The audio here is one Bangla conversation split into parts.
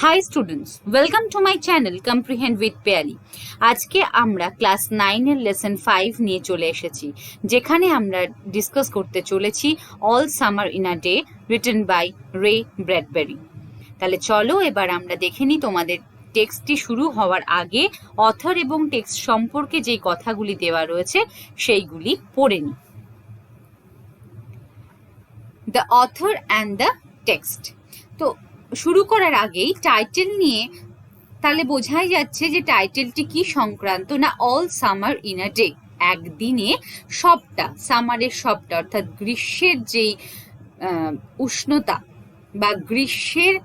Hi students, welcome to my channel Comprehend with Pearly. আজকে আমরা ক্লাস 9 এর লেসন 5 নিয়ে চলে এসেছি, যেখানে আমরা ডিসকাস করতে চলেছি all summer in a day written by Ray Bradbury. তাহলে চলো এবার আমরা দেখে নিই তোমাদের টেক্সটটি শুরু হওয়ার আগে অথর এবং টেক্সট সম্পর্কে যেই কথাগুলি দেওয়া রয়েছে সেইগুলি পড়ে নিই। The author and the text. তো শুরু করার আগেই টাইটেল নিয়ে তাহলে বোঝাই যাচ্ছে যে টাইটেলটি কি সংক্রান্ত, না all summer in a day, একদিনে সবটা, সামারের সবটা অর্থাৎ গ্রীষ্মের যেই উষ্ণতা বা গ্রীষ্মের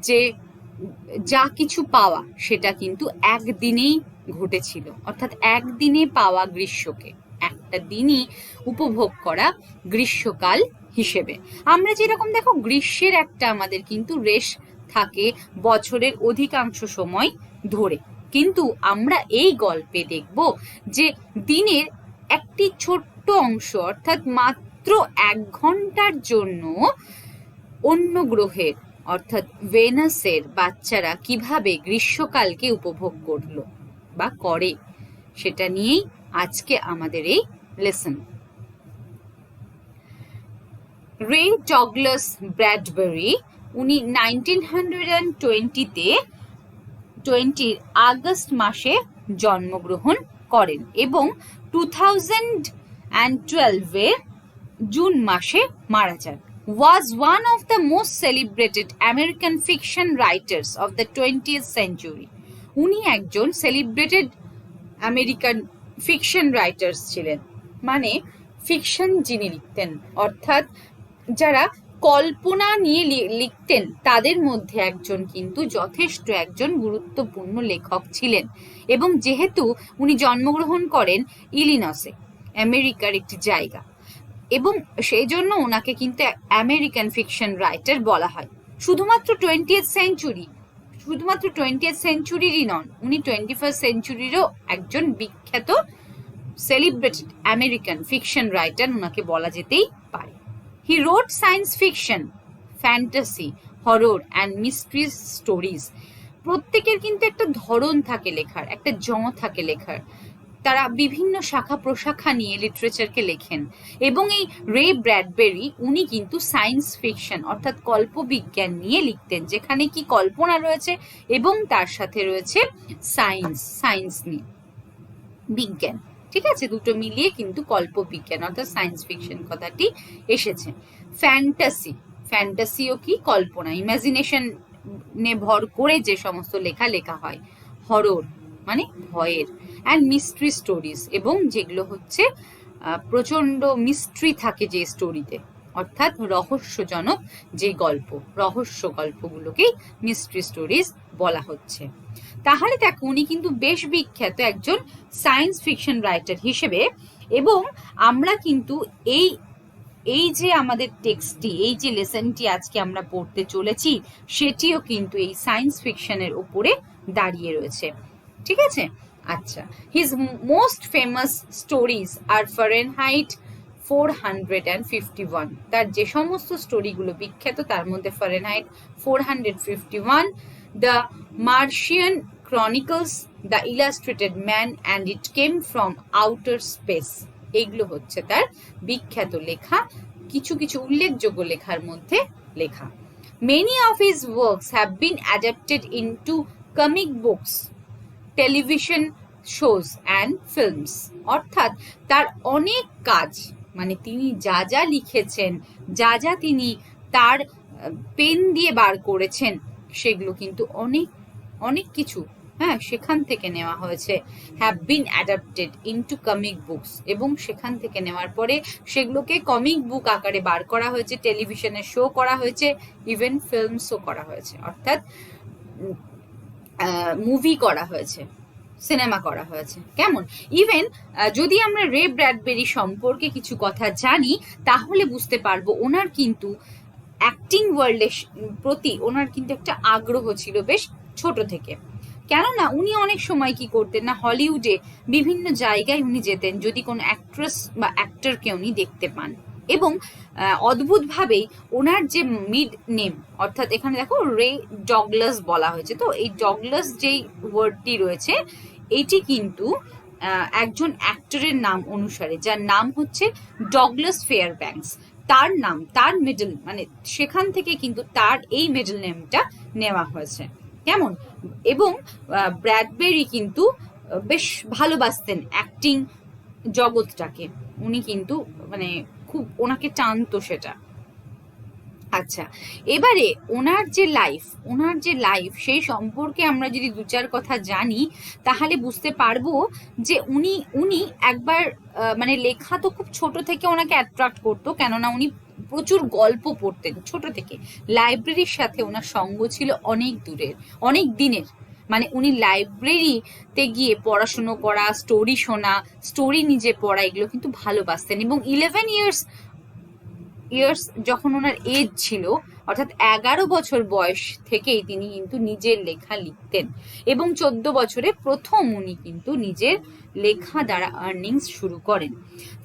যে যা কিছু পাওয়া সেটা কিন্তু একদিনেই ঘটেছিল, অর্থাৎ একদিনে পাওয়া গ্রীষ্মকে একটা দিনই উপভোগ করা গ্রীষ্মকাল হিসেবে। আমরা যেরকম দেখো গ্রীষ্মের একটা আমাদের কিন্তু রেশ থাকে বছরের অধিকাংশ সময় ধরে, কিন্তু আমরা এই গল্পে দেখব যে দিনের একটি ছোট্ট অংশ অর্থাৎ মাত্র 1 ঘন্টার জন্য অন্য গ্রহের অর্থাৎ ভেনাসের বাচ্চারা কিভাবে গ্রীষ্মকালকে উপভোগ করলো বা করে, সেটা নিয়েই আজকে আমাদের এই লেসন। রে ডগলাস ব্র্যাডবেরি উনি 1920-তে 20 আগস্ট মাসে জন্মগ্রহণ করেন এবং 2012-এ জুন মাসে মারা যান। Was one of the most celebrated American fiction writers of the 20th century. উনি একজন সেলিব্রেটেড আমেরিকান ফিকশন রাইটার্স ছিলেন, মানে ফিকশন যিনি লিখতেন অর্থাৎ যারা কল্পনা নিয়ে লিখতেন তাদের মধ্যে একজন কিন্তু যথেষ্ট একজন গুরুত্বপূর্ণ লেখক ছিলেন। এবং যেহেতু উনি জন্মগ্রহণ করেন ইলিনসে, আমেরিকার একটি জায়গা, এবং সেই জন্য ওনাকে কিন্তু আমেরিকান ফিকশন রাইটার বলা হয়। শুধুমাত্র 20th সেঞ্চুরিরই নন, উনি 21st সেঞ্চুরিরও একজন বিখ্যাত সেলিব্রেটেড আমেরিকান ফিকশন রাইটার ওনাকে বলা যেতেই পারে। He wrote science fiction, fantasy, horror and mystery stories. প্রত্যেকের কিন্তু একটা ধরন থাকে লেখার, একটা থাকে লেখার। তারা বিভিন্ন শাখা প্রশাখা নিয়ে লিটারেচারকে লেখেন এবং এই রে ব্র্যাডবেরি উনি কিন্তু সায়েন্স ফিকশন অর্থাৎ কল্পবিজ্ঞান নিয়ে লিখতেন, যেখানে কি কল্পনা রয়েছে এবং তার সাথে রয়েছে সায়েন্স নিয়ে বিজ্ঞান। ঠিক আছে, দুটো মিলিয়ে কিন্তু কল্পবিজ্ঞান অর্থাৎ সায়েন্স ফিকশন কথাটি এসেছে। ফ্যান্টাসিও কি কল্পনা, ইমাজিনেশন নে ভর করে যে সমস্ত লেখা হয়। হরর মানে ভয়ের, অ্যান্ড মিস্ট্রি স্টোরিজ, এবং যেগুলো হচ্ছে প্রচন্ড মিস্ট্রি থাকে যে স্টোরিতে অর্থাৎ রহস্যজনক যে গল্প, রহস্য গল্পগুলোকেই মিস্ট্রি স্টোরিজ বলা হচ্ছে। তাহলে দেখো উনি কিন্তু বেশ বিখ্যাত একজন সায়েন্স ফিকশন রাইটার হিসেবে, এবং আমরা কিন্তু এই যে আমাদের টেক্সটটি, এই যে লেসনটি আজকে আমরা পড়তে চলেছি সেটিও কিন্তু এই সায়েন্স ফিকশনের উপরে দাঁড়িয়ে রয়েছে। ঠিক আছে, আচ্ছা। His most famous stories are Fahrenheit 451, তার যে সমস্ত স্টোরিগুলো বিখ্যাত তার মধ্যে Fahrenheit 451, the Martian Chronicles, the illustrated man and it came from outer space, এইগুলো হচ্ছে তার বিখ্যাত লেখা, কিছু উল্লেখযোগ্য লেখার মধ্যে লেখা। Many of his works have been adapted into comic books, television shows and films, অর্থাৎ তার অনেক কাজ, মানে তিনি যা লিখেছেন, যা তিনি তার পেন দিয়ে বার করেছেন সেগুলো কিন্তু অনেক কিছু সেখান থেকে নেওয়া হয়েছে। Have been adapted into comic books, এবং সেখান থেকে নেওয়ার পরে সেগুলোকে কমিক বুক আকারে বার করা হয়েছে, টেলিভিশনে শো করা হয়েছে, ইভেন ফিল্মসও করা হয়েছে, অর্থাৎ মুভি করা হয়েছে, সিনেমা করা হয়েছে। কেমন, ইভেন যদি আমরা রে ব্র্যাডবেরি সম্পর্কে কিছু কথা জানি তাহলে বুঝতে পারবো ওনার কিন্তু অ্যাক্টিং ওয়ার্ল্ডের প্রতি ওনার কিন্তু একটা আগ্রহ ছিল বেশ ছোট থেকে। কেননা উনি অনেক সময় কি করতেন না, হলিউডে বিভিন্ন জায়গায় উনি যেতেন যদি কোনো অ্যাক্ট্রেস বা অ্যাক্টরকে উনি দেখতে পান, এবং অদ্ভুতভাবেই ওনার যে মিড নেম, অর্থাৎ এখানে দেখো রে ডগলাস বলা হয়েছে, তো এই ডগলাস যেই ওয়ার্ডটি রয়েছে এইটি কিন্তু একজন অ্যাক্টরের নাম অনুসারে, যার নাম হচ্ছে ডগলাস ফেয়ারব্যাঙ্কস, তার নাম, তার মিডল, মানে সেখান থেকে কিন্তু তার এই মিডল নেমটা নেওয়া হয়েছে। কেমন? এবং ব্র্যাডবেরি কিন্তু বেশ ভালোবাসতেন অ্যাক্টিং জগৎটাকে, উনি কিন্তু মানে খুব ওনাকে টানতো সেটা। আচ্ছা, এবারে ওনার যে লাইফ সেই সম্পর্কে আমরা যদি দু চার কথা জানি তাহলে বুঝতে পারবো যে উনি একবার মানে লেখা তো খুব ছোট থেকে ওনাকে অ্যাট্রাক্ট করতো, কেননা উনি প্রচুর গল্প পড়তেন ছোট থেকে। লাইব্রেরির সাথে ওনার সঙ্গ ছিল অনেক দূরের, অনেক দিনের। মানে উনি লাইব্রেরিতে গিয়ে পড়াশুনো করা, স্টোরি শোনা, স্টোরি নিজে পড়া, এগুলো কিন্তু ভালোবাসতেন। এবং 11 ইয়ার্স যখন ওনার এজ ছিল, অর্থাৎ 11 বছর বয়স থেকেই তিনি কিন্তু নিজের লেখা লিখতেন, এবং 14 বছরে প্রথম উনি কিন্তু নিজের লেখা দ্বারা আর্নিংস শুরু করেন।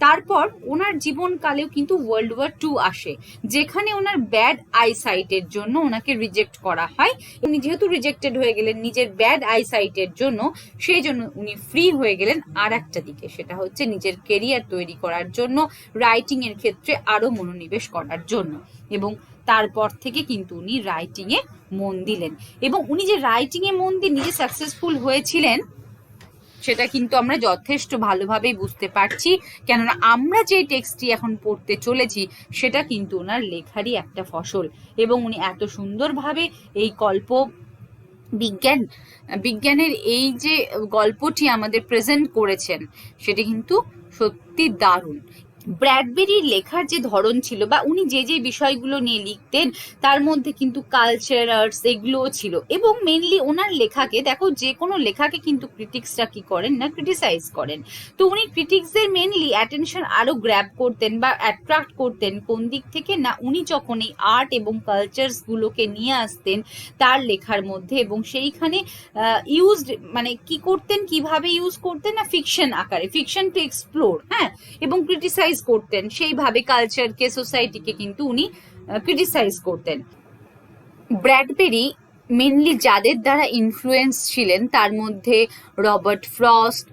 তারপর ওনার জীবনকালেও কিন্তু ওয়ার্ল্ড ওয়ার 2 আসে, যেখানে ওনার ব্যাড আইসাইটের জন্য ওনাকে রিজেক্ট করা হয়। উনি যেহেতু রিজেক্টেড হয়ে গেলেন নিজের ব্যাড আইসাইটের জন্য, সেই জন্য উনি ফ্রি হয়ে গেলেন আর একটা দিকে, সেটা হচ্ছে নিজের কেরিয়ার তৈরি করার জন্য, রাইটিং এর ক্ষেত্রে আরো মনোনিবেশ করার জন্য। এবং তারপর থেকে কিন্তু উনি রাইটিং এ মন দিলেন, এবং উনি যে রাইটিং এ মন দিয়ে নিজে সাকসেসফুল হয়েছিলেন সেটা কিন্তু আমরা যথেষ্ট ভালোভাবেই বুঝতে পারছি, কেননা আমরা যে টেক্সটটি এখন পড়তে চলেছি সেটা কিন্তু ওনার লেখারই একটা ফসল। এবং উনি এত সুন্দরভাবে এই বিজ্ঞানের এই যে গল্পটি আমাদের প্রেজেন্ট করেছেন সেটি কিন্তু সত্যি দারুণ। ব্র্যাডবেরির লেখার যে ধরন ছিল, বা উনি যে যে বিষয়গুলো নিয়ে লিখতেন তার মধ্যে কিন্তু কালচার, আর্টস এগুলোও ছিল। এবং মেনলি ওনার লেখাকে দেখো, যে কোনো লেখাকে কিন্তু ক্রিটিক্সরা কি করেন না, ক্রিটিসাইজ করেন। তো উনি ক্রিটিক্সদের মেনলি অ্যাটেনশন আরো গ্র্যাব করতেন বা অ্যাট্রাক্ট করতেন কোন দিক থেকে না, উনি যখন এই আর্ট এবং কালচার্স গুলোকে নিয়ে আসতেন তার লেখার মধ্যে, এবং সেইখানে ইউজড মানে কি করতেন, কিভাবে ইউজ করতেন না, ফিকশন আকারে, ফিকশন টু এক্সপ্লোর, হ্যাঁ, এবং ক্রিটিসাইজ করতেন সেইভাবে কালচারকে, সোসাইটিকে কিন্তু উনি ক্রিটিসাইজ করতেন। ব্র্যাডবেরি মেনলি যাদের দ্বারা ইনফ্লুয়েন্স ছিলেন তার মধ্যে Robert frost,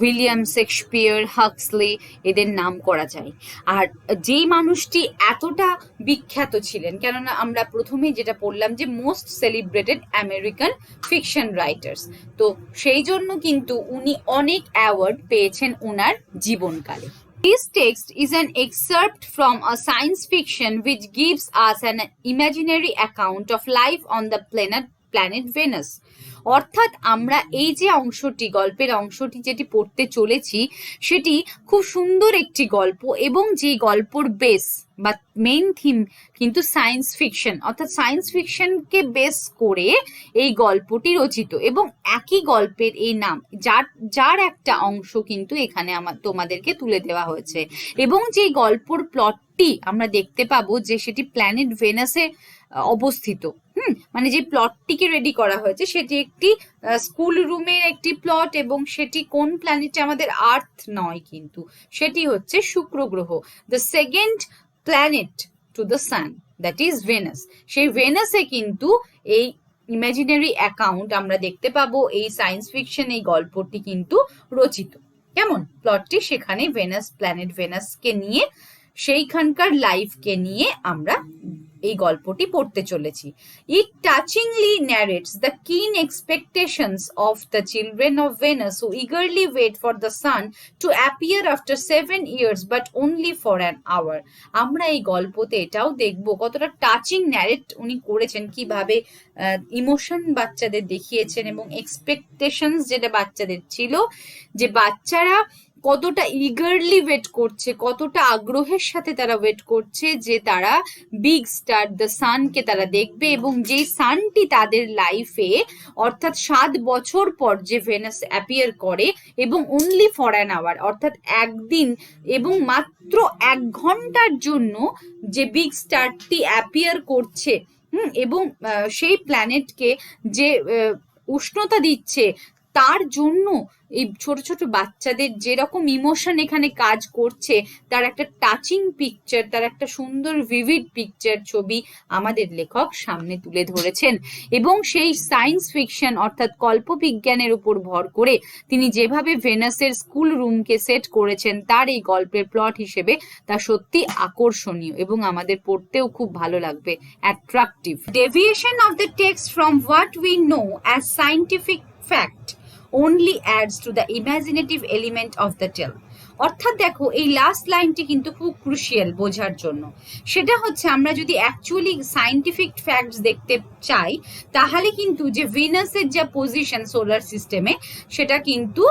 William Shakespeare, Huxley, এদের নাম করা যায়। আর যেই মানুষটি এতটা বিখ্যাত ছিলেন, কেননা আমরা প্রথমেই যেটা পড়লাম যে most celebrated American fiction writers, তো সেই জন্য কিন্তু উনি অনেক অ্যাওয়ার্ড পেয়েছেন ওনার জীবনকালে। This text is an excerpt from a science fiction which gives us an imaginary account of life on the planet Venus. অর্থাৎ আমরা এই যে অংশটি, গল্পের অংশটি যেটি পড়তে চলেছি সেটি খুব সুন্দর একটি গল্প, এবং যে গল্পর বেস বা মেইন থিম কিন্তু সায়েন্স ফিকশন, অর্থাৎ সায়েন্স ফিকশনকে বেস করে এই গল্পটি রচিত। এবং একই গল্পের এই নাম, যার একটা অংশ কিন্তু এখানে তোমাদেরকে তুলে দেওয়া হয়েছে। এবং যে গল্পর প্লটটি আমরা দেখতে পাবো যে সেটি প্ল্যানেট ভেনাসে অবস্থিত। মানে যে প্লটটিকে রেডি করা হয়েছে সেটি একটি স্কুল রুমের একটি প্লট, এবং সেটি কোন প্ল্যানেটে, আমাদের আর্থ নয়, কিন্তু সেটি হচ্ছে শুক্র গ্রহ, the second planet to the sun, that is Venus. সেই ভেনাসে কিন্তু এই ইমাজিনারি অ্যাকাউন্ট আমরা দেখতে পাবো, এই সায়েন্স ফিকশন এই গল্পটি কিন্তু রচিত। কেমন প্লটটি, সেখানে ভেনাস, প্ল্যানেট ভেনাসকে নিয়ে, সেইখানকার লাইফকে নিয়ে আমরা এই গল্পটি পড়তে চলেছি। It touchingly narrates the keen expectations of the children of Venus who eagerly wait for the sun to appear after 7 years but only for an hour. আমরা এই গল্পতে এটাও দেখব কতটা টাচিং ন্যারেট উনি করেছেন, কিভাবে ইমোশন বাচ্চাদের দেখিয়েছেন, এবং এক্সপেকটেশনস যেটা বাচ্চাদের ছিল, যে বাচ্চারা কতটা ইগারলি ওয়েট করছে, কতটা আগ্রহের সাথে তারা ওয়েট করছে যে তারা বিগ স্টার দ্য সানকে তারা দেখবে, এবং যেই সানটি তাদের লাইফে অর্থাৎ 7 বছর পর যে ভেনাস অ্যাপিয়ার করে, এবং অনলি ফর অ্যান আওয়ার, অর্থাৎ একদিন এবং মাত্র 1 ঘন্টার জন্য যে বিগ স্টারটি অ্যাপিয়ার করছে, এবং সেই প্ল্যানেটকে যে উষ্ণতা দিচ্ছে, তার জন্য এই ছোট ছোট বাচ্চাদের যেরকম ইমোশন এখানে কাজ করছে তার একটা টাচিং পিকচার, তার একটা সুন্দর ভিভিড পিকচার ছবি আমাদের লেখক সামনে তুলে ধরেছেন। এবং সেই সায়েন্স ফিকশন অর্থাৎ কল্পবিজ্ঞানের উপর ভর করে তিনি যেভাবে ভেনাসের স্কুল রুমকে সেট করেছেন তার এই গল্পের প্লট হিসেবে তা সত্যি আকর্ষণীয় এবং আমাদের পড়তেও খুব ভালো লাগবে, attractive. Deviation of the text from what we know as scientific fact only adds to the imaginative element of the tale. অর্থাৎ দেখো এই লাস্ট লাইনটি কিন্তু খুব ক্রুশিয়াল বোঝার জন্য। সেটা হচ্ছে আমরা যদি অ্যাকচুয়ালি সায়েন্টিফিক ফ্যাক্টস দেখতে চাই তাহলে কিন্তু যে ভিনাসের যা পজিশন সোলার সিস্টেমে সেটা কিন্তু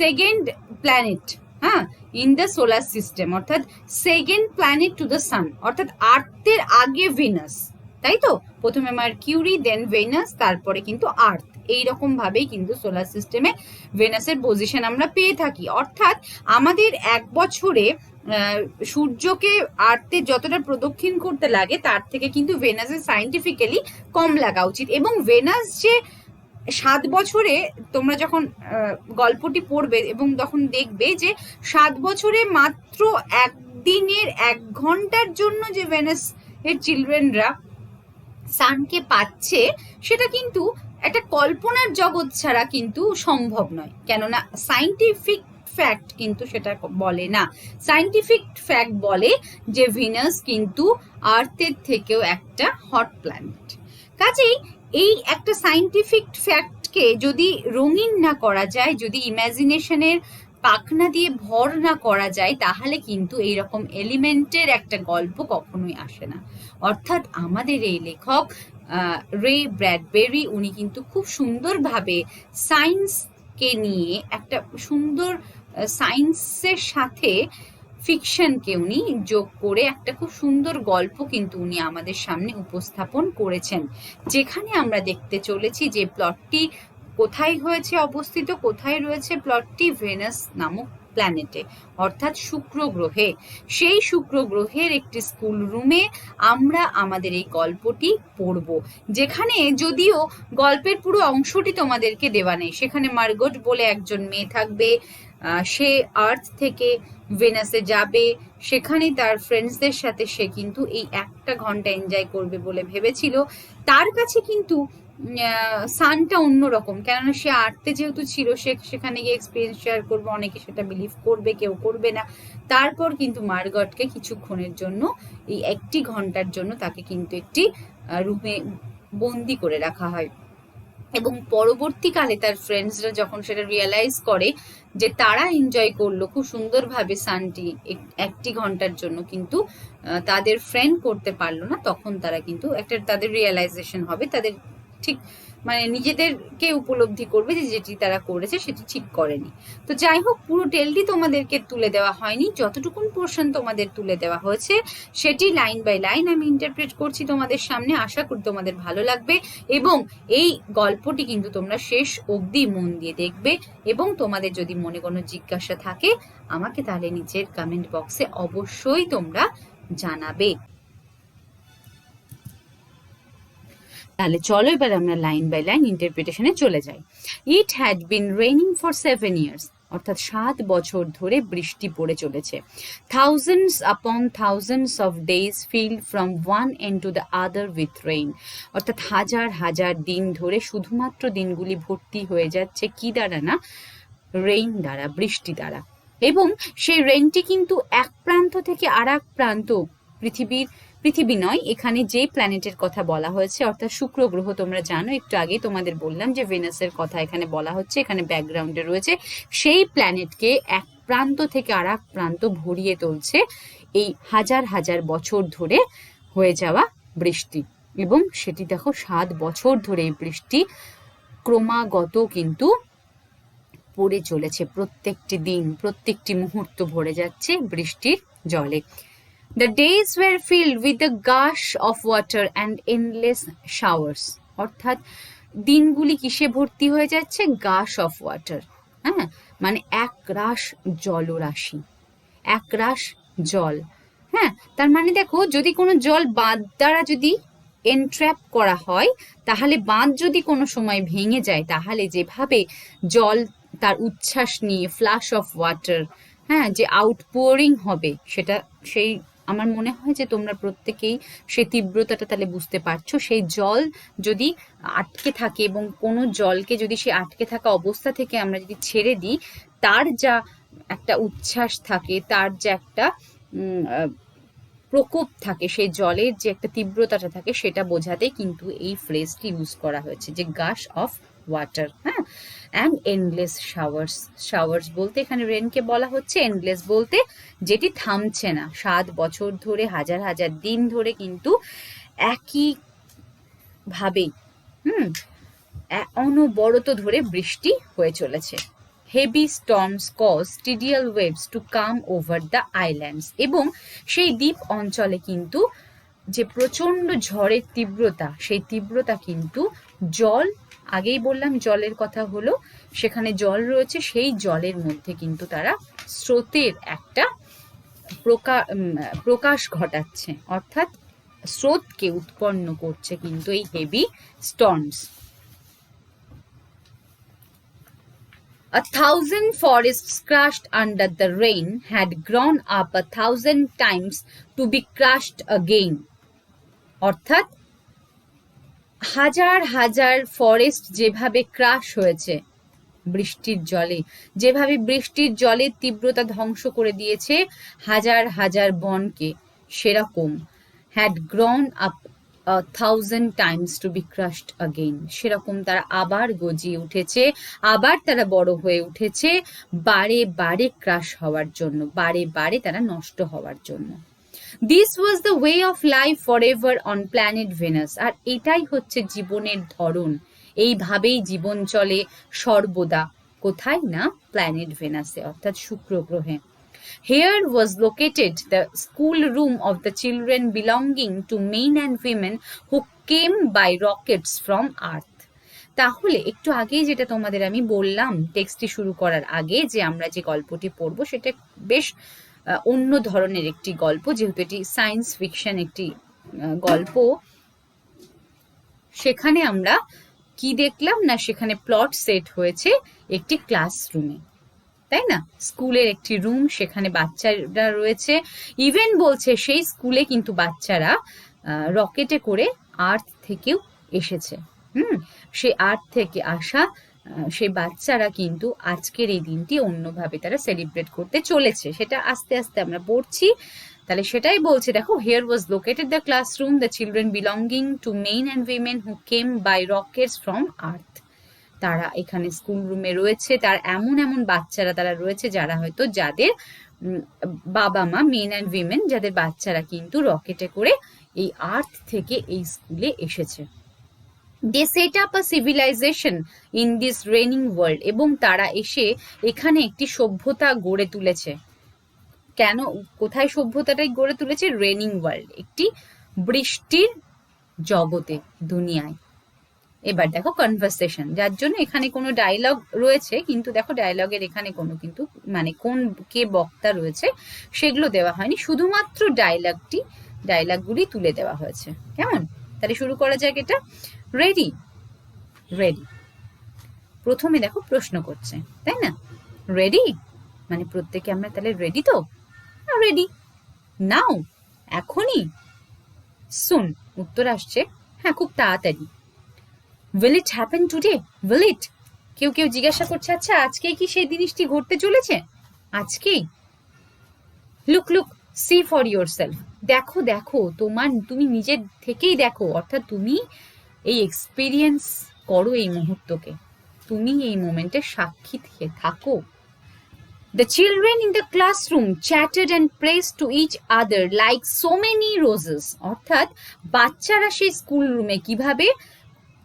সেকেন্ড প্ল্যানেট, হ্যাঁ, ইন দ্য সোলার সিস্টেম, অর্থাৎ second planet to the sun, অর্থাৎ আর্থের আগে ভিনাস, তাই তো? প্রথমে মার্কিউরি, দেন ভেনাস, তারপরে কিন্তু আর্থ। এইরকম ভাবেই কিন্তু সোলার সিস্টেমে ভেনাসের পজিশন আমরা পেয়ে থাকি। অর্থাৎ আমাদের এক বছরে সূর্যকে আর্থে যতটা প্রদক্ষিণ করতে লাগে তার থেকে কিন্তু ভেনাসের সায়েন্টিফিক্যালি কম লাগা উচিত। এবং ভেনাস যে 7 বছরে, তোমরা যখন গল্পটি পড়বে এবং তখন দেখবে যে 7 বছরে মাত্র একদিনের 1 ঘন্টার জন্য যে ভেনাস এর চিলড্রেনরা সানকে পাচ্ছে সেটা কিন্তু একটা কল্পনার জগৎ ছাড়া কিন্তু সম্ভব নয়। কেননা সায়েন্টিফিক ফ্যাক্ট কিন্তু সেটা বলে না। সায়েন্টিফিক ফ্যাক্ট বলে যে ভিনাস কিন্তু আর্থের থেকেও একটা হট প্ল্যানেট। কাজেই এই একটা সায়েন্টিফিক ফ্যাক্টকে যদি রঙিন না করা যায়, যদি ইমাজিনেশনের পাখনা দিয়ে ভর না করা যায়, তাহলে কিন্তু এইরকম এলিমেন্টের একটা গল্প কখনোই আসে না। অর্থাৎ আমাদের এই লেখক রে ব্র্যাডবেরি উনি কিন্তু খুব সুন্দরভাবে সায়েন্সকে নিয়ে একটা সুন্দর সায়েন্সের সাথে ফিকশনকে উনি যোগ করে একটা খুব সুন্দর গল্প কিন্তু উনি আমাদের সামনে উপস্থাপন করেছেন, যেখানে আমরা দেখতে চলেছি যে প্লটটি কোথায় হয়েছে অবস্থিত, কোথায় রয়েছে প্লটটি, ভেনাস নামক প্ল্যানেটে, অর্থাৎ শুক্র গ্রহে। সেই শুক্র গ্রহের একটি স্কুল রুমে আমরা আমাদের এই গল্পটি পড়ব, যেখানে যদিও গল্পের পুরো অংশটি তোমাদেরকে দেওয়া নেই। সেখানে মার্গট বলে একজন মেয়ে থাকবে, সে আর্থ থেকে ভেনাসে যাবে, সেখানে তার ফ্রেন্ডসদের সাথে সে কিন্তু এই 1 ঘন্টা এনজয় করবে বলে ভেবেছিল। তার কাছে কিন্তু সানটা অন্যরকম, কেননা সে আর্থে যেহেতু ছিল, সে সেখানে গিয়ে এক্সপিরিয়েন্স শেয়ার করবে, অনেকে সেটা বিলিভ করবে, কেউ করবে না। তারপর কিন্তু মার্গটকে কিছুক্ষণের জন্য, এই 1 ঘন্টার জন্য তাকে কিন্তু একটি রুমে বন্দি করে রাখা হয়। এবং পরবর্তীকালে তার ফ্রেন্ডসরা যখন সেটা রিয়েলাইজ করে যে তারা এনজয় করলো খুব সুন্দরভাবে সানটি 1 ঘন্টার জন্য, কিন্তু তাদের ফ্রেন্ড করতে পারলো না, তখন তারা কিন্তু একটা তাদের রিয়েলাইজেশন হবে, তাদের ঠিক মানে নিজেদেরকে উপলব্ধি করবে যে যেটি তারা করেছে সেটি ঠিক করেনি। তো যাই হোক, পুরো টেলটি তোমাদেরকে তুলে দেওয়া হয়নি, যতটুকুন পোর্শন তোমাদের তুলে দেওয়া হয়েছে সেটি লাইন বাই লাইন আমি ইন্টারপ্রেট করছি তোমাদের সামনে। আশা করি তোমাদের ভালো লাগবে এবং এই গল্পটি কিন্তু তোমরা শেষ অবধি মন দিয়ে দেখবে। এবং তোমাদের যদি মনে কোনো জিজ্ঞাসা থাকে আমাকে তাহলে নিচের কমেন্ট বক্সে অবশ্যই তোমরা জানাবে। তাহলে চলো এবার আমরা লাইন বাই লাইন ইন্টারপ্রিটেশনে চলে যাই। It had been raining for 7 years, অর্থাৎ 7 বছর ধরে বৃষ্টি পড়ে চলেছে। Thousands upon thousands of days filled from one end to the other with rain, অর্থাৎ হাজার হাজার দিন ধরে শুধুমাত্র দিনগুলি ভর্তি হয়ে যাচ্ছে কি দ্বারা না, রেইন দ্বারা, বৃষ্টি দ্বারা। এবং সেই রেইনটি কিন্তু এক প্রান্ত থেকে আর এক প্রান্ত, পৃথিবী নয়, এখানে যে প্ল্যানেটের কথা বলা হয়েছে অর্থাৎ শুক্র গ্রহ, তোমরা জানো একটু আগে তোমাদের বললাম যে ভেনাসের কথা এখানে বলা হচ্ছে, এখানে ব্যাকগ্রাউন্ডে রয়েছে, সেই প্ল্যানেটকে এক প্রান্ত থেকে আর এক প্রান্ত ভরিয়ে তুলছে এই হাজার হাজার বছর ধরে হয়ে যাওয়া বৃষ্টি। এবং সেটি দেখো 7 বছর ধরে এই বৃষ্টি ক্রমাগত কিন্তু পড়ে চলেছে, প্রত্যেকটি দিন প্রত্যেকটি মুহূর্ত ভরে যাচ্ছে বৃষ্টির জলে। The days were filled with the gush of water and endless showers, অর্থাৎ দিনগুলি কিসে ভর্তি হয়ে যাচ্ছে, গাশ অফ ওয়াটার, হ্যাঁ, মানে এক রাশ জলরাশি, এক রাশ জল, হ্যাঁ। তার মানে দেখো, যদি কোনো জল বাঁধ দ্বারা যদি এনট্র্যাপ করা হয়, তাহলে বাঁধ যদি কোনো সময় ভেঙে যায়, তাহলে যেভাবে জল তার উচ্ছ্বাস নিয়ে, ফ্লাশ অফ ওয়াটার, হ্যাঁ, যে আউটপোরিং হবে সেটা, সেই আমার মনে হয় যে তোমরা প্রত্যেকেই সেই তীব্রতাটা তাহলে বুঝতে পারছো। সেই জল যদি আটকে থাকে এবং কোনো জলকে যদি সে আটকে থাকা অবস্থা থেকে আমরা যদি ছেড়ে দিই, তার যা একটা উচ্ছ্বাস থাকে, তার যে একটা প্রকোপ থাকে, সেই জলের যে একটা তীব্রতাটা থাকে, সেটা বোঝাতে কিন্তু এই ফ্রেজটি ইউজ করা হয়েছে, যে গাশ অফ ওয়াটার। হ্যাঁ, অ্যান্ড এন্ডলেস শাওয়ার্স। শাওয়ার্স বলতে এখানে রেনকে বলা হচ্ছে, এন্ডলেস বলতে যেটি থামছে না, 7 বছর ধরে, হাজার হাজার দিন ধরে কিন্তু একই ভাবেই অনবরত ধরে বৃষ্টি হয়ে চলেছে। Heavy storms cause tidal waves to come over the islands. এবং সেই দ্বীপ অঞ্চলে কিন্তু যে প্রচণ্ড ঝড়ের তীব্রতা, সেই তীব্রতা কিন্তু জল, আগেই বললাম জলের কথা হলো, সেখানে জল রয়েছে, সেই জলের মধ্যে কিন্তু তারা স্রোতের একটা প্রকাশ ঘটাচ্ছে, অর্থাৎ স্রোতকে উৎপন্ন করছে কিন্তু এই heavy storms. A 1,000 forests crushed under the rain had grown up 1,000 times to be crushed again. অর্থাৎ হাজার হাজার ফরেস্ট যেভাবে ক্রাশ হয়েছে বৃষ্টির জলে, যেভাবে বৃষ্টির জলের তীব্রতা ধ্বংস করে দিয়েছে হাজার হাজার বনকে, সেরকম had grown up 1,000 times to be crushed again, সেরকম তারা আবার গজিয়ে উঠেছে, আবার তারা বড় হয়ে উঠেছে, বারে বারে ক্রাশ হওয়ার জন্য, বারে বারে তারা নষ্ট হওয়ার জন্য। This was the way of life forever on planet Venus. আর এটাই হচ্ছে জীবনের ধরন, এইভাবেই জীবন চলে সর্বদা। কোথায় না? প্ল্যানেট ভেনাসে, অর্থাৎ শুক্র গ্রহে। Here was located the school room of the children belonging to men and women who came by rockets from Earth. তাহলে একটু আগেই যেটা তোমাদের আমি বললাম টেক্সটটি শুরু করার আগে, যে আমরা যে গল্পটি পড়বো সেটা বেশ অন্য ধরনের একটি গল্প, যেহেতু এটি সায়েন্স ফিকশন একটি গল্প। সেখানে আমরা কি দেখলাম না, সেখানে প্লট সেট হয়েছে একটি ক্লাসরুমে, তাই না? স্কুলের একটি রুম, সেখানে বাচ্চারা রয়েছে। ইভেন বলছে সেই স্কুলে কিন্তু বাচ্চারা রকেটে করে আর্থ থেকেও এসেছে। সেই আর্থ থেকে আসা সেই বাচ্চারা কিন্তু আজকের এই দিনটি অন্যভাবে তারা সেলিব্রেট করতে চলেছে, সেটা আস্তে আস্তে আমরা পড়ছি। তাহলে সেটাই বলছে, দেখো, here was located the classroom the children belonging to men and women who came by rockets from Earth. তারা এখানে স্কুল রুমে রয়েছে, তার এমন এমন বাচ্চারা তারা রয়েছে যারা হয়তো, যাদের বাবা মা, মেন অ্যান্ড উইমেন, যাদের বাচ্চারা কিন্তু রকেটে করে এই আর্থ থেকে এই স্কুলে এসেছে। They set up a civilization in this raining world. এবং তারা এসে এখানে একটি সভ্যতা গড়ে তুলেছে। কেন, কোথায় সভ্যতাটাই গড়ে তুলেছে? রেনিং ওয়ার্ল্ড, একটি বৃষ্টির জগতে, দুনিয়ায়। এবার দেখো কনভারসেশন, যার জন্য এখানে কোনো ডায়লগ রয়েছে, কিন্তু দেখো ডায়লগের এখানে কোনো কিন্তু মানে কোন কে বক্তা রয়েছে সেগুলো দেওয়া হয়নি, শুধুমাত্র ডায়লগগুলি তুলে দেওয়া হয়েছে। কেমন? তাহলে শুরু করা যাক এটা। রেডি? রেডি। প্রথমে দেখো প্রশ্ন করছে, তাই না? রেডি মানে প্রত্যেকে আমরা তাহলে রেডি তো? রেডি। নাও? এখনই? সুন। উত্তর আসছে হ্যাঁ, খুব তাড়াতাড়ি। Will it happen today? Will it? কেউ কেউ জিজ্ঞাসা করছে, আচ্ছা আজকেই কি সেই জিনিসটি ঘটতে চলেছে? আজকেই? Look look, see for yourself. দেখো দেখো, তুমি নিজের থেকেই দেখো, অর্থাৎ তুমি এই এক্সপিরিয়েন্স করো এই মুহূর্তকে, তুমি এই মোমেন্টের সাক্ষী থাকো। The children in the classroom chatted and praised to each other like so many roses. অর্থাৎ বাচ্চারা সেই স্কুল রুমে কিভাবে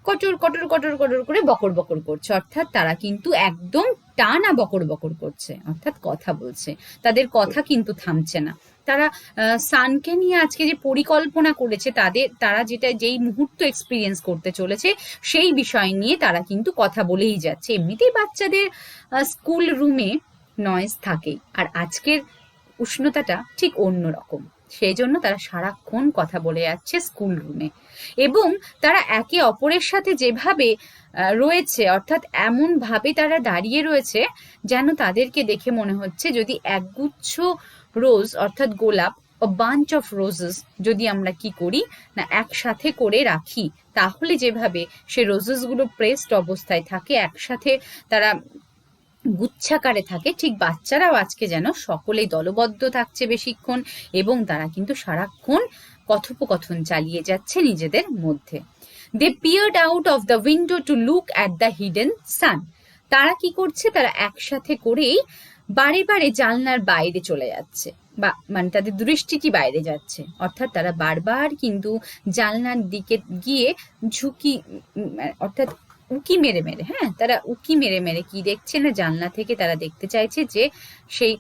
কটর কটর কটর কটর করে বকর বকর করছে, অর্থাৎ তারা কিন্তু একদম টানা বকর বকর করছে, অর্থাৎ কথা বলছে, তাদের কথা কিন্তু থামছে না। তারা সানকে নিয়ে আজকে যে পরিকল্পনা করেছে, তারা যেই মুহূর্ত এক্সপিরিয়েন্স করতে চলেছে সেই বিষয় নিয়ে তারা কিন্তু কথা বলেই যাচ্ছে। এমনিতেই বাচ্চাদের স্কুল রুমে নয়েজ থাকেই, আর আজকের উষ্ণতাটা ঠিক অন্যরকম। সেই জন্য তারা সারাক্ষণ কথা বলে যাচ্ছে স্কুল রুমে, এবং তারা একে অপরের সাথে যেভাবে রয়েছে, অর্থাৎ এমন ভাবে তারা দাঁড়িয়ে রয়েছে যেন তাদেরকে দেখে মনে হচ্ছে যদি একগুচ্ছ রোজ অর্থাৎ গোলাপ, বাঞ্চ অফ রোজেস যদি আমরা কি করি না একসাথে করে রাখি, তাহলে যেভাবে সে রোজেস গুলো প্রেসড অবস্থায় থাকে, একসাথে তারা গুচ্ছাকারে থাকে, ঠিক বাচ্চারাও আজকে যেন সকলেই দলবদ্ধ থাকছে বেশিক্ষণ, এবং তারা কিন্তু সারাক্ষণ কথোপকথন চালিয়ে যাচ্ছে নিজেদের মধ্যে। They peered out of the window to look at the hidden sun. তারা কি করছে, তারা একসাথে করেই বারে বারে জানলার বাইরে চলে যাচ্ছে, বা মানে তাদের দৃষ্টিটি বাইরে যাচ্ছে, অর্থাৎ তারা বারবার কিন্তু জানলার দিকে গিয়ে ঝুঁকি, অর্থাৎ উকি মেরে মেরে, হ্যাঁ তারা উকি মেরে মেরে কি দেখছে না, জানলা থেকে তারা দেখতে চাইছে যে সেই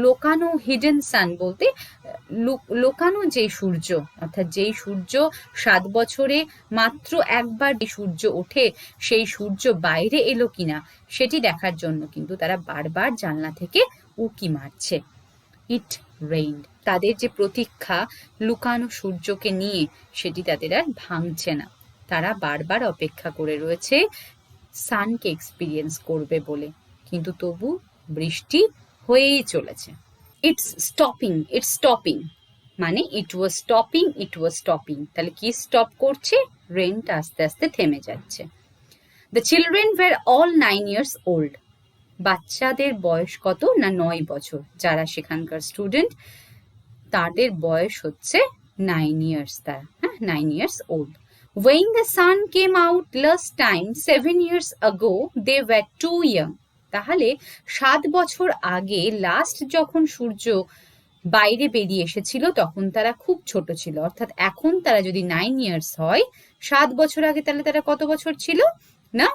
লোকানো, হিডেন সান বলতে লোকানো যে সূর্য, অর্থাৎ যেই সূর্য 7 বছরে মাত্র একবার যে সূর্য ওঠে, সেই সূর্য বাইরে এলো কিনা সেটি দেখার জন্য কিন্তু তারা বারবার জানলা থেকে উকি মারছে। It rained. তাদের যে প্রতীক্ষা লুকানো সূর্যকে নিয়ে, সেটি তাদের আর ভাঙছে না। তারা বারবার অপেক্ষা করে রয়েছে সানকে এক্সপিরিয়েন্স করবে বলে, কিন্তু তবু বৃষ্টি হয়েই চলেছে। ইটস স্টপিং মানে ইট ওয়াজ স্টপিং, তাহলে কি স্টপ করছে, রেনটা আস্তে আস্তে থেমে যাচ্ছে। The children were all 9 years old। বাচ্চাদের বয়স কত না 9 বছর, যারা সেখানকার স্টুডেন্ট তাদের বয়স হচ্ছে 9 years, তারা 9 years old. When the sun came out last time 7 years ago, they were too young. তাহলে 7 বছর আগে লাস্ট যখন সূর্য বাইরে বেরিয়ে এসেছিল তখন তারা খুব ছোট ছিল, অর্থাৎ এখন তারা যদি 9 years হয়, 7 বছর আগে তাহলে তারা কত বছর ছিল না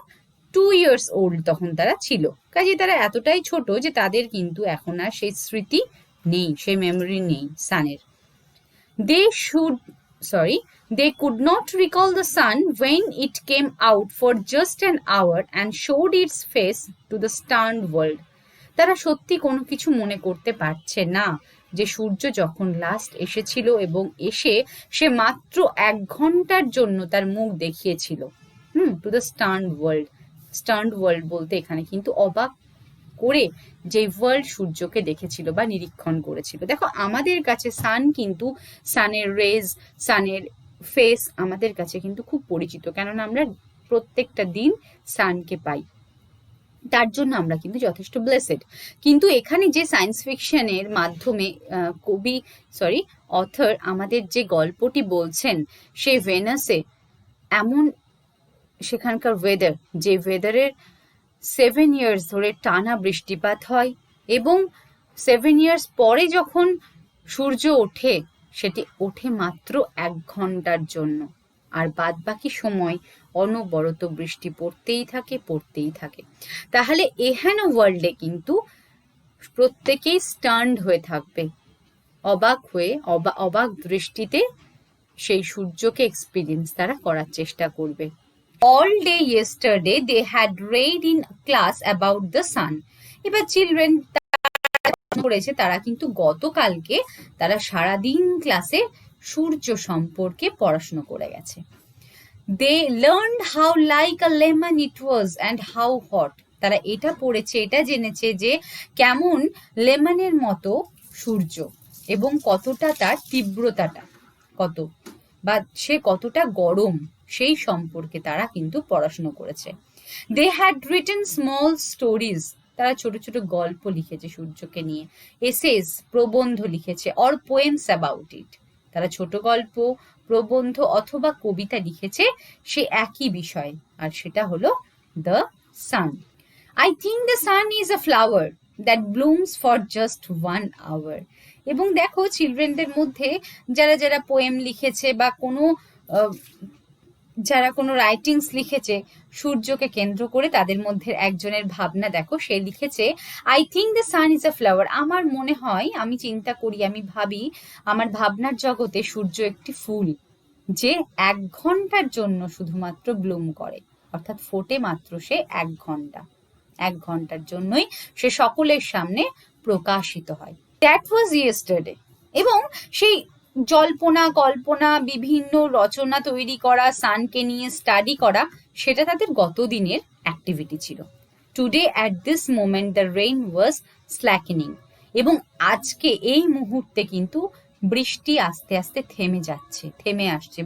2 years old তখন তারা ছিল। কাজে তারা এতটাই ছোট যে তাদের কিন্তু এখন আর সেই স্মৃতি নেই, সেই মেমোরি নেই সানের। They could not recall the sun when it came out for just an hour and showed its face to the stunned world. তারা সত্যি কোনো কিছু মনে করতে পারছে না যে সূর্য যখন লাস্ট এসেছিল এবং এসে সে মাত্র 1 ঘন্টার জন্য তার মুখ দেখিয়েছিল টু দ্য স্টান্ড ওয়ার্ল্ড বলতে এখানে কিন্তু অবাক করে যে ওয়ার্ল্ড সূর্যকে দেখেছিল বা নিরীক্ষণ করেছিল। দেখো আমাদের কাছে সান কিন্তু, সানের রেজ, সানের ফেস আমাদের কাছে কিন্তু খুব পরিচিত, কেননা আমরা প্রত্যেকটা দিন সানকে পাই, তার জন্য আমরা কিন্তু যথেষ্ট ব্লেসেড। কিন্তু এখানে যে সায়েন্স ফিকশনের মাধ্যমে অথর আমাদের যে গল্পটি বলছেন, সেই ভেনাসে এমন সেখানকার ওয়েদার, যে ওয়েদারের 7 years ধরে টানা বৃষ্টিপাত হয়, এবং 7 years পরে যখন সূর্য ওঠে সেটি ওঠে মাত্র 1 ঘন্টার জন্য, আর বাদ বাকি সময় অনবরত বৃষ্টি পড়তেই থাকে। তাহলে এহেন ওয়ার্ল্ডে কিন্তু প্রত্যেকেই স্টান্ড হয়ে থাকবে, অবাক দৃষ্টিতে সেই সূর্যকে এক্সপিরিয়েন্স তারা করার চেষ্টা করবে। All day yesterday they had read in class about the sun. এবার চিলড্রেন করেছে, তারা কিন্তু গতকালকে তারা সারাদিন ক্লাসে সূর্য সম্পর্কে পড়াশোনা করে গেছে। They learned how like a lemon it was and how hot. তারা এটা পড়েছে, এটা জেনেছে যে কেমন লেমনের মতো সূর্য, এবং কতটা তার তীব্রতাটা কত, বা সে কতটা গরম, সেই সম্পর্কে তারা কিন্তু পড়াশোনা করেছে। They had written small stories. তারা ছোট ছোট গল্প লিখেছে সূর্যকে নিয়ে, এসেস প্রবন্ধ লিখেছে, অর পোয়েমস অ্যাবাউট ইট। তারা ছোট গল্প, প্রবন্ধ অথবা কবিতা লিখেছে সে একই বিষয়, আর সেটা হলো the sun. I think the sun is a flower that blooms for just 1 hour. এবং দেখো চিলড্রেনদের মধ্যে যারা যারা পোয়েম লিখেছে বা যারা কোনো রাইটিংস লিখেছে সূর্যকে কেন্দ্র করে, তাদের মধ্যে একজনের ভাবনা দেখো, সে লিখেছে I think the sun is a flower. আমার মনে হয়, আমি চিন্তা করি, আমি ভাবি, আমার ভাবনার জগতে সূর্য একটি ফুল, যে 1 ঘন্টার জন্য শুধুমাত্র ব্লুম করে, অর্থাৎ ফোটে মাত্র সে 1 ঘন্টা, 1 ঘন্টার জন্যই সে সকলের সামনে প্রকাশিত হয়। That was yesterday. এবং সেই জল্পনা কল্পনা বিভিন্ন রচনা তৈরি করা, সানকে নিয়ে স্টাডি করা, সেটা তাদের গত দিনের অ্যাক্টিভিটি ছিল। Today at this moment the rain was slackening, এবং আজকে এই মুহূর্তে কিন্তু বৃষ্টি আস্তে আস্তে থেমে আসছে।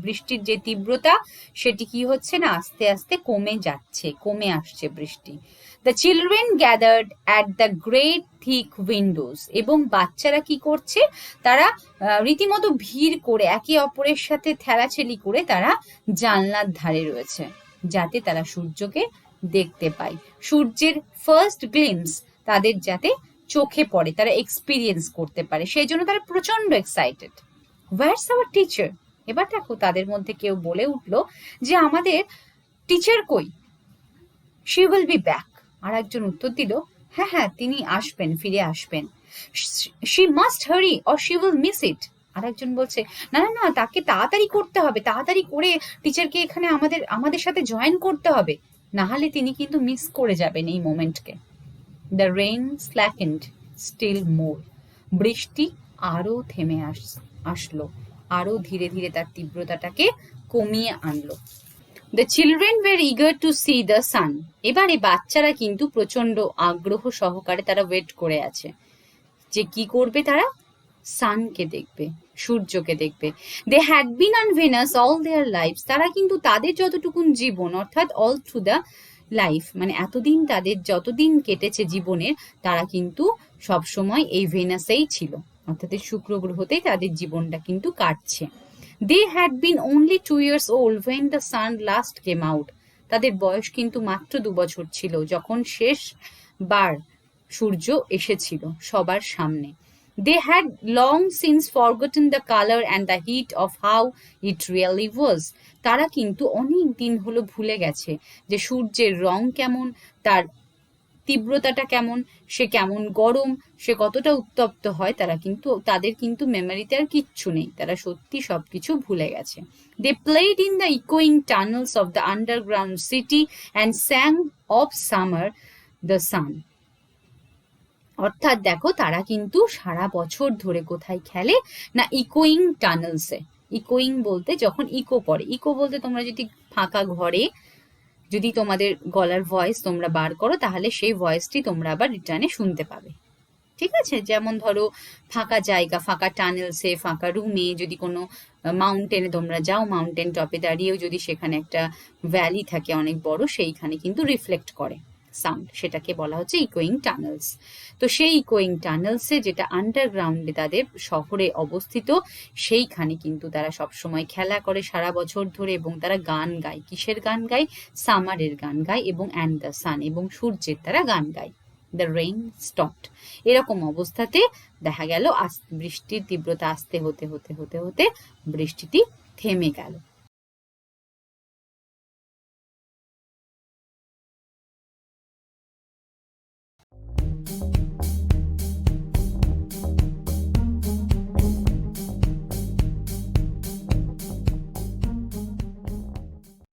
বৃষ্টির যে তীব্রতা সেটি কি হচ্ছে না, আস্তে আস্তে কমে আসছে বৃষ্টি। The children gathered at the great thick Windows, এবং বাচ্চারা কি করছে, তারা রীতিমতো ভিড় করে একে অপরের সাথে ঠেলাঠেলি করে তারা জানলার ধারে রয়েছে, যাতে তারা সূর্যকে দেখতে পায়। সূর্যের ফার্স্ট গ্লিমস তাদের যাতে চোখে পড়ে, তারা এক্সপিরিয়েন্স করতে পারে, সেই জন্য তারা প্রচন্ড এক্সাইটেড। What's our teacher? এবার দেখো তাদের মধ্যে কেউ বলে উঠলো যে আমাদের টিচার কই, শি উইল বি ব্যাক। আর একজন উত্তর দিল, হ্যাঁ হ্যাঁ তিনি আসবেন, ফিরে আসবেন। She must hurry or she will miss it. আর একজন বলছে, না না না, তাকে তাড়াতাড়ি করতে হবে, তাড়াতাড়ি করে টিচারকে এখানে আমাদের সাথে জয়েন করতে হবে, না হলে তিনি কিন্তু মিস করে যাবেন এই মোমেন্টকে। দ্য রেইন স্ল্যাকেন্ড স্টিল মোর, বৃষ্টি আরো থেমে আসলো, আরো ধীরে ধীরে তার তীব্রতাটাকে কমিয়ে আনলো। The children were eager to C the sun, এবারে বাচ্চারা কিন্তু প্রচন্ড আগ্রহ সহকারে তারা ওয়েট করে আছে যে কি করবে, তারা সানকে দেখবে, সূর্যকে দেখবে। They had been on Venus all their lives, তারা কিন্তু তাদের যতটুকুন জীবন, অর্থাৎ অল থ্রু দ্য লাইফ, মানে এতদিন তাদের যতদিন কেটেছে জীবনের, তারা কিন্তু সবসময় এই ভেনাসেই ছিল, অর্থাৎ শুক্র গ্রহতেই তাদের জীবনটা কিন্তু কাটছে। They had been only 2 years old when the sun last came out. তাদের বয়স কিন্তু মাত্র 2 বছর ছিল যখন শেষবার সূর্য এসেছিল সবার সামনে। They had long since forgotten the color and the heat of how it really was. তারা কিন্তু অনেক দিন হলো ভুলে গেছে যে সূর্যের রং কেমন, তার তীব্রতাটা কেমন, সে কেমন গরম, সে কতটা উত্তপ্ত হয়, তাদের কিন্তু মেমোরিতে আর কিচ্ছু নেই, তারা সত্যি সবকিছু ভুলে গেছে। দে প্লেড ইন দ্য ইকোয়িং tunnels of the underground city and sang of summer the sun. অর্থাৎ দেখো তারা কিন্তু সারা বছর ধরে কোথায় খেলে না, ইকোয়িং টানেলসে। ইকোয়িং বলতে যখন ইকো পড়ে, ইকো বলতে তোমরা যদি ফাঁকা ঘরে যদি তোমাদের গলার ভয়েস তোমরা বার করো, তাহলে সেই ভয়েসটি তোমরা আবার রিটার্নে শুনতে পাবে, ঠিক আছে? যেমন ধরো ফাঁকা জায়গা, ফাঁকা টানেলসে, ফাঁকা রুমে, যদি কোনো মাউন্টেনে তোমরা যাও, মাউন্টেন টপে দাঁড়িয়েও যদি সেখানে একটা ভ্যালি থাকে অনেক বড়, সেইখানে কিন্তু রিফ্লেক্ট করে সাউন্ড, সেটাকে বলা হচ্ছে ইকোয়িং টানেলস। তো সেই ইকোয়িং টানেলসে, যেটা আন্ডারগ্রাউন্ডে তাদের শহরে অবস্থিত, সেইখানে কিন্তু তারা সবসময় খেলা করে সারা বছর ধরে, এবং তারা গান গায়। কিসের গান গায়? সামারের গান গায়, এবং অ্যান্ড দ্য সান, এবং সূর্যের তারা গান গায়। The rain stopped. এরকম অবস্থাতে দেখা গেল বৃষ্টির তীব্রতা আস্তে হতে হতে হতে হতে বৃষ্টিটি থেমে গেল।